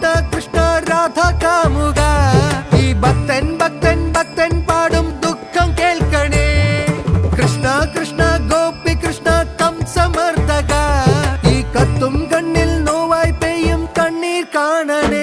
കൃഷ്ണ കൃഷ്ണ രാധ കാമുക ഈ ഭക്തൻ ഭക്തൻ ഭക്തൻ പാടും ദുഃഖം കേൾക്കണേ കൃഷ്ണ കൃഷ്ണ ഗോപി കൃഷ്ണ കംസമർദ്ദക ഈ കത്തും കണ്ണിൽ നോവായി പെയ്യും കണ്ണീർ കാണണേ